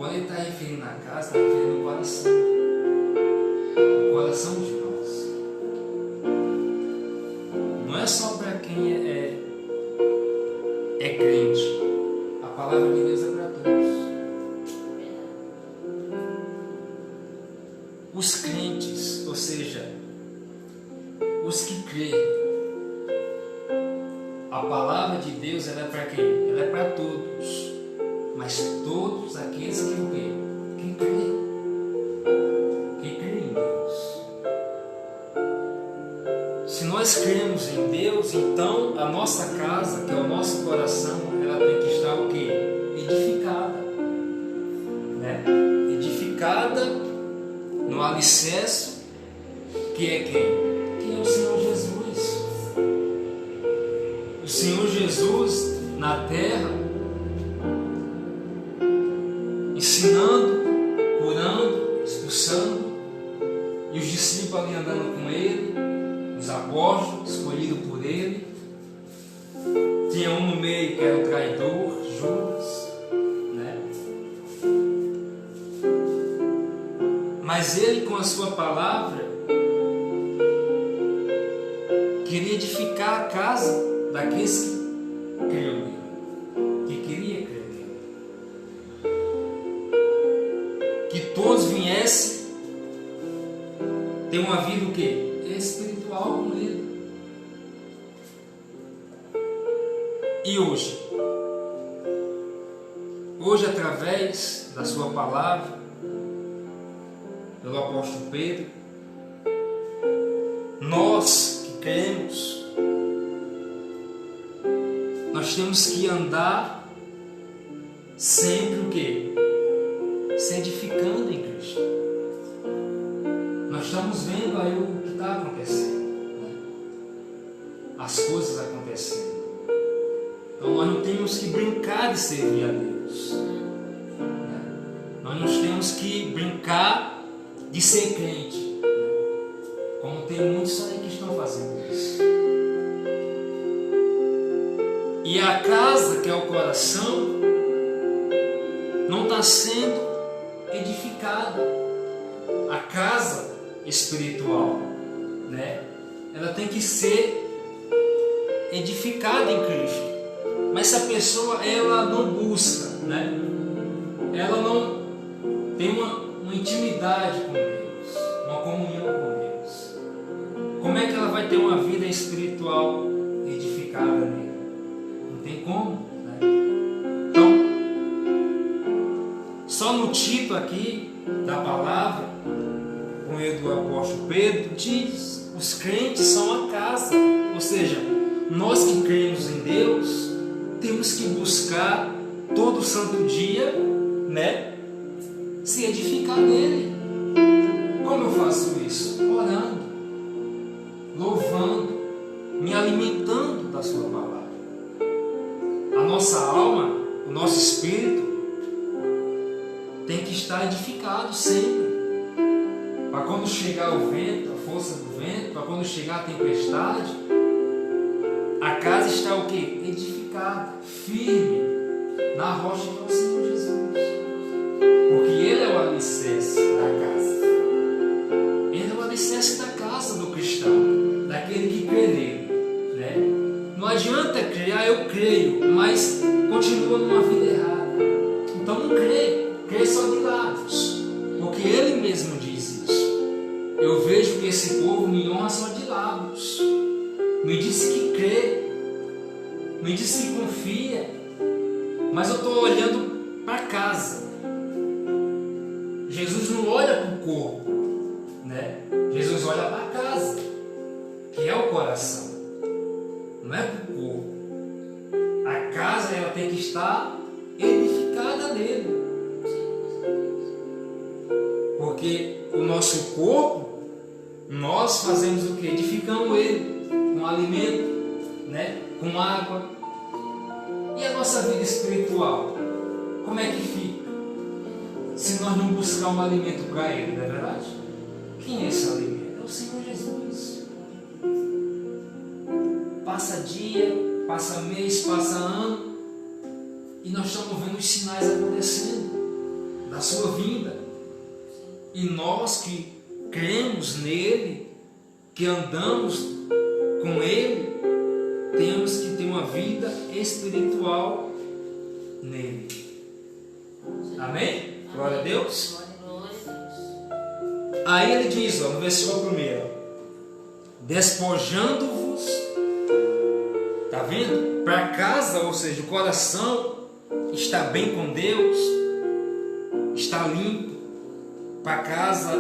Quando ele está referindo a casa, está referindo ao coração. O coração de nós. Não é só para quem é crente. A palavra de Deus é para todos. Os crentes, ou seja, os que creem. A palavra de Deus ela é para quem? Ela é para todos. Mas todos aqueles que o quê? Que creem. Que creem em Deus. Se nós cremos em Deus, então a nossa casa, que é o nosso coração, ela tem que estar o quê? Edificada. Né? Edificada no alicerce, que é quem? Que é o Senhor Jesus. O Senhor Jesus na terra, ensinando, curando, expulsando, e os discípulos ali andando com ele, os apóstolos escolhidos por ele. Tinha um no meio que era o traidor, Judas, né? Mas ele, com a sua palavra, queria edificar a casa daqueles que criam nele, que queria crer nele. Que todos viessem ter uma vida o quê? Espiritual com ele. E hoje, através da sua palavra, pelo apóstolo Pedro, nós que cremos, nós temos que andar sempre o quê? Se edificando em Cristo. Nós estamos vendo aí o que está acontecendo, né? As coisas acontecendo. Então nós não temos que brincar de servir a Deus, né? Nós não temos que brincar de ser crente, né? Como tem muitos aí que estão fazendo isso. E a casa, que é o coração, não está sendo edificada. A casa espiritual, né? Ela tem que ser edificada em Cristo. Mas se a pessoa ela não busca, né? Ela não tem uma intimidade com Deus, uma comunhão com Deus, como é que ela vai ter uma vida espiritual edificada nele? Não tem como, né? Então, só no título aqui da palavra, com ele do apóstolo Pedro, diz: os crentes são a casa. Ou seja, nós que cremos em Deus, temos que buscar todo santo dia, né, se edificar nele. Como eu faço isso? Orando, louvando, me alimentando da sua palavra. A nossa alma, o nosso espírito tem que estar edificado sempre, para quando chegar o vento, a força do vento, para quando chegar a tempestade, a casa está o quê? Edificada, firme, na rocha que é o Senhor Jesus. Porque Ele é o alicerce da casa. Ele é o alicerce da casa do cristão, daquele que crê nele, né? Não adianta crer, eu creio, mas continua numa vida errada. Então não crê só de lados, porque Ele mesmo diz isso. Eu vejo que esse povo me honra só de lábios. Me disse que crê, me disse que confia, mas eu estou olhando para casa. Jesus não olha para o corpo, né? Jesus olha para a casa, que é o coração, não é para o corpo. A casa ela tem que estar edificada nele, porque o nosso corpo, nós fazemos o que? Edificamos ele com alimento, né? Com água. E a nossa vida espiritual, como é que fica? Se nós não buscarmos um alimento para ele, não é verdade? Quem é esse alimento? É o Senhor Jesus. Passa dia, passa mês, passa ano, e nós estamos vendo os sinais acontecendo da sua vinda. E nós que cremos nele, que andamos com ele, temos que ter uma vida espiritual nele. Amém? Glória a Deus. Aí ele diz, no versículo 1, despojando-vos, está vendo? Para casa, ou seja, o coração está bem com Deus, está limpo, para casa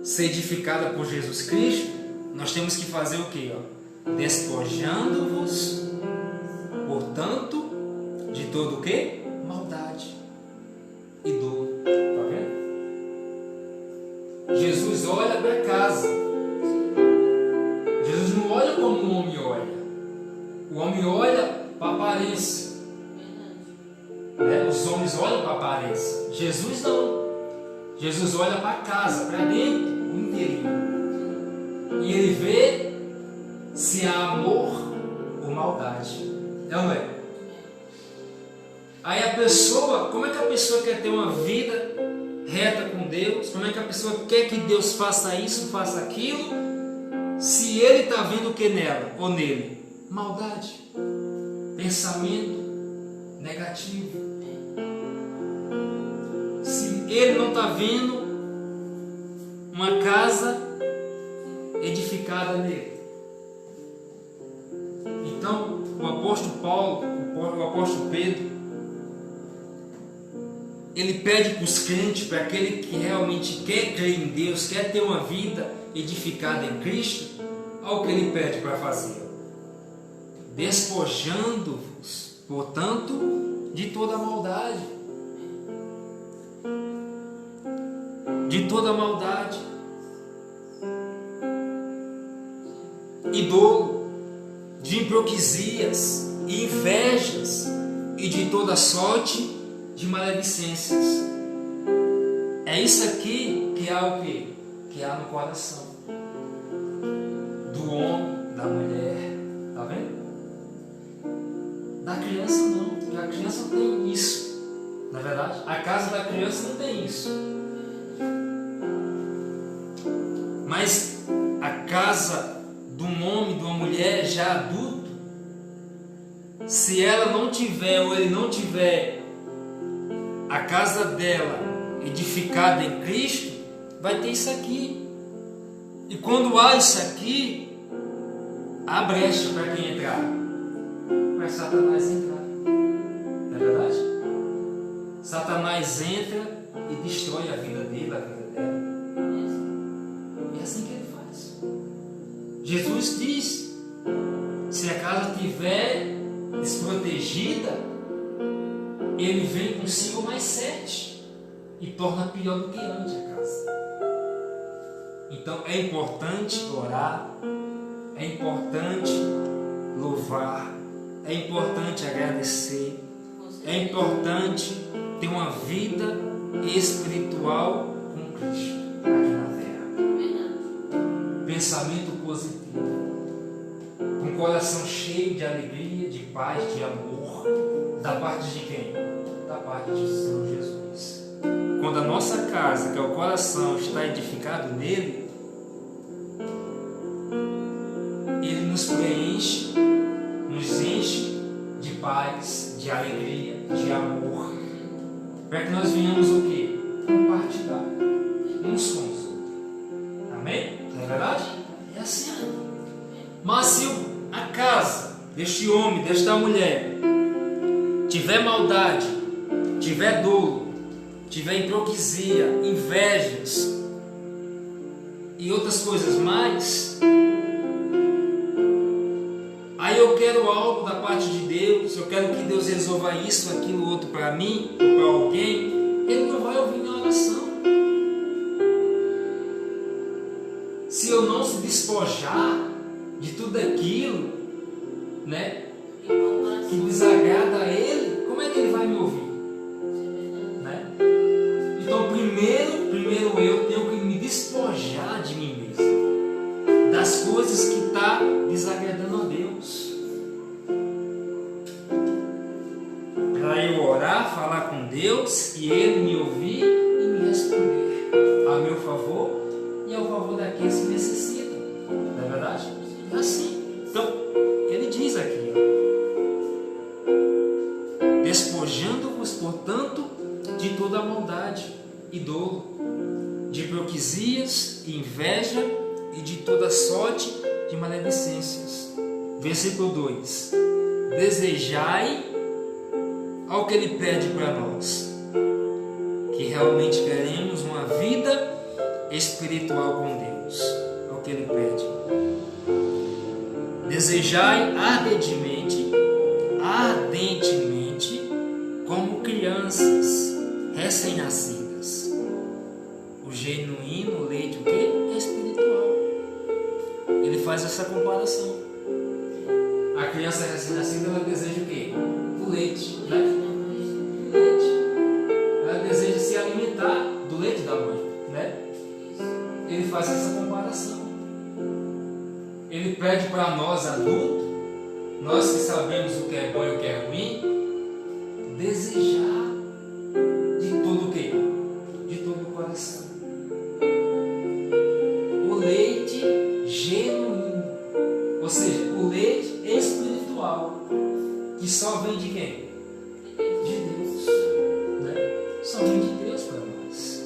ser edificada por Jesus Cristo, nós temos que fazer o quê? Despojando-vos, portanto, de todo o quê? Maldade e dor. Está vendo? Jesus olha para casa. Jesus não olha como o homem olha. O homem olha para a aparência. Os homens olham para a aparência. Jesus não. Jesus olha para a casa, para dentro, o interior. E ele vê se há amor ou maldade. É ou não é? Aí a pessoa, como é que a pessoa quer ter uma vida reta com Deus? Como é que a pessoa quer que Deus faça isso, faça aquilo, se ele está vendo o que nela ou nele? Maldade, pensamento negativo. Se ele não está vendo uma casa edificada nele. Então, o apóstolo Paulo, o apóstolo Pedro, ele pede para os crentes, para aquele que realmente quer crer em Deus, quer ter uma vida edificada em Cristo, olha o que ele pede para fazer: despojando-vos, portanto, de toda maldade. De toda maldade e dolo, de hipocrisias e invejas e de toda sorte de maledicências. É isso aqui que há o quê? Que há no coração do homem, da mulher. Está vendo? Da criança não, porque a criança não tem isso. Na verdade, a casa da criança não tem isso. Mas a casa de um homem, de uma mulher já adulto, se ela não tiver ou ele não tiver a casa dela edificada em Cristo, vai ter isso aqui. E quando há isso aqui, há brecha para quem entrar, para Satanás entrar. Não é verdade? Satanás entra e destrói a vida dele, a vida dela. É assim que ele faz. Jesus diz: se a casa estiver desprotegida, ele vem consigo mais 7 e torna pior do que antes a casa. Então é importante orar, é importante louvar, é importante agradecer, é importante ter uma vida espiritual com Cristo aqui na terra. Pensamento positivo, com coração cheio de alegria, de paz, de amor, da parte de quem? Da parte de Senhor Jesus. Quando a nossa casa, que é o coração, está edificado nele, ele nos preenche, nos enche de paz, de alegria, de amor, para que nós venhamos o quê? Compartilhar uns com os outros. Amém? Não é verdade? É assim. Mas se a casa deste homem, desta mulher, tiver maldade, tiver dolo, tiver hipocrisia, invejas e outras coisas mais, aí eu quero algo da parte de Deus, eu quero que Deus resolva isso, aquilo, outro para mim, ou para alguém, ele não vai ouvir minha oração. Se eu não se despojar de tudo aquilo, né, que desagrada a ele, como é que ele vai me ouvir? Né? Então primeiro eu tenho que me despojar de mim mesmo, das coisas que estão desagradando a Deus, para eu orar, falar com Deus e Ele me ouvir e me responder a meu favor e ao favor daqueles que necessitam. Não é verdade? É assim. Então, Ele diz aqui: despojando-vos, portanto, de toda a maldade e dolo, de hipocrisias e inveja e de toda sorte de maledicências. Versículo 2: desejai ao que Ele pede para nós, que realmente queremos uma vida espiritual com Deus, ao que Ele pede. Desejai ardentemente, como crianças recém-nascidas, o genuíno leite, o que? Espiritual. Ele faz essa comparação. A criança recém-nascida, ela deseja o quê? O leite, né? Ela deseja se alimentar do leite da mãe, né? Ele faz essa comparação. Ele pede para nós adultos, nós que sabemos o que é bom e o que é ruim, desejar de todo o quê? De todo o coração o leite genuíno, ou seja, o leite espiritual, que só vem de quem? De Deus, né? Só vem de Deus para nós.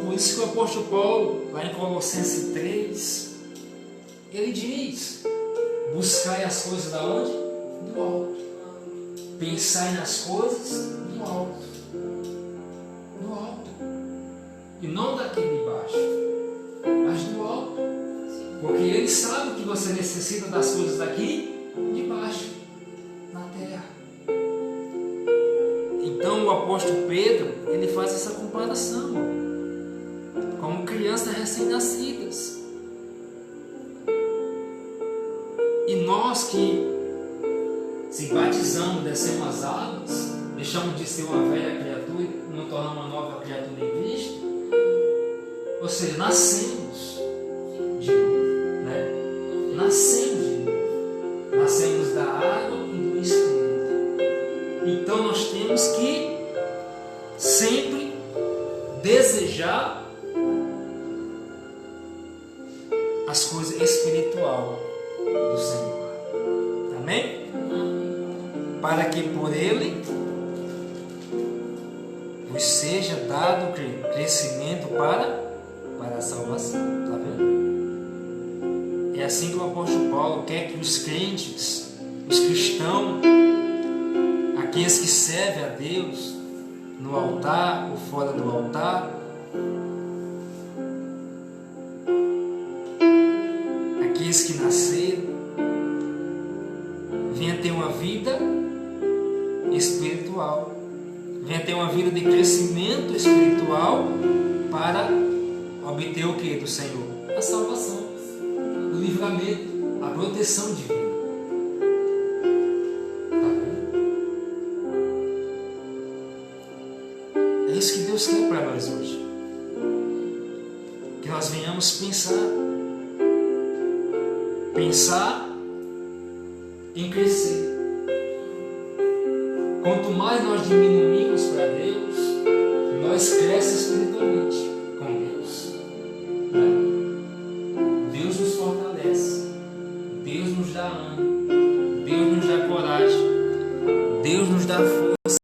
Por isso que o apóstolo Paulo, lá em Colossenses 3, ele diz: buscai as coisas da onde? Do alto. Pensai nas coisas do alto. Do alto. E não daqui de baixo, mas do alto. Porque Ele sabe que você necessita das coisas daqui de baixo, na terra. Então o apóstolo Pedro, ele faz essa comparação, como crianças recém-nascidas. E nós que se batizamos, descemos as águas, deixamos de ser uma velha criatura e nos tornamos uma nova criatura em Cristo, ou seja, nascemos de novo, né? Nascemos de novo. Nascemos da água e do Espírito. Então nós temos que sempre desejar as coisas espirituais do Senhor. Amém? Para que por Ele vos seja dado crescimento para a salvação. Está vendo? É assim que o apóstolo Paulo quer que os crentes, os cristãos, aqueles que servem a Deus no altar ou fora do altar, aqueles que nasceram, venha ter uma vida espiritual, venha ter uma vida de crescimento espiritual para obter o que do Senhor? A salvação, o livramento, a proteção divina. Tá vendo? É isso que Deus quer para nós hoje, que nós venhamos pensar em crescer. Quanto mais nós diminuímos para Deus, nós crescemos espiritualmente com Deus, né? Deus nos fortalece, Deus nos dá ânimo, Deus nos dá coragem, Deus nos dá força.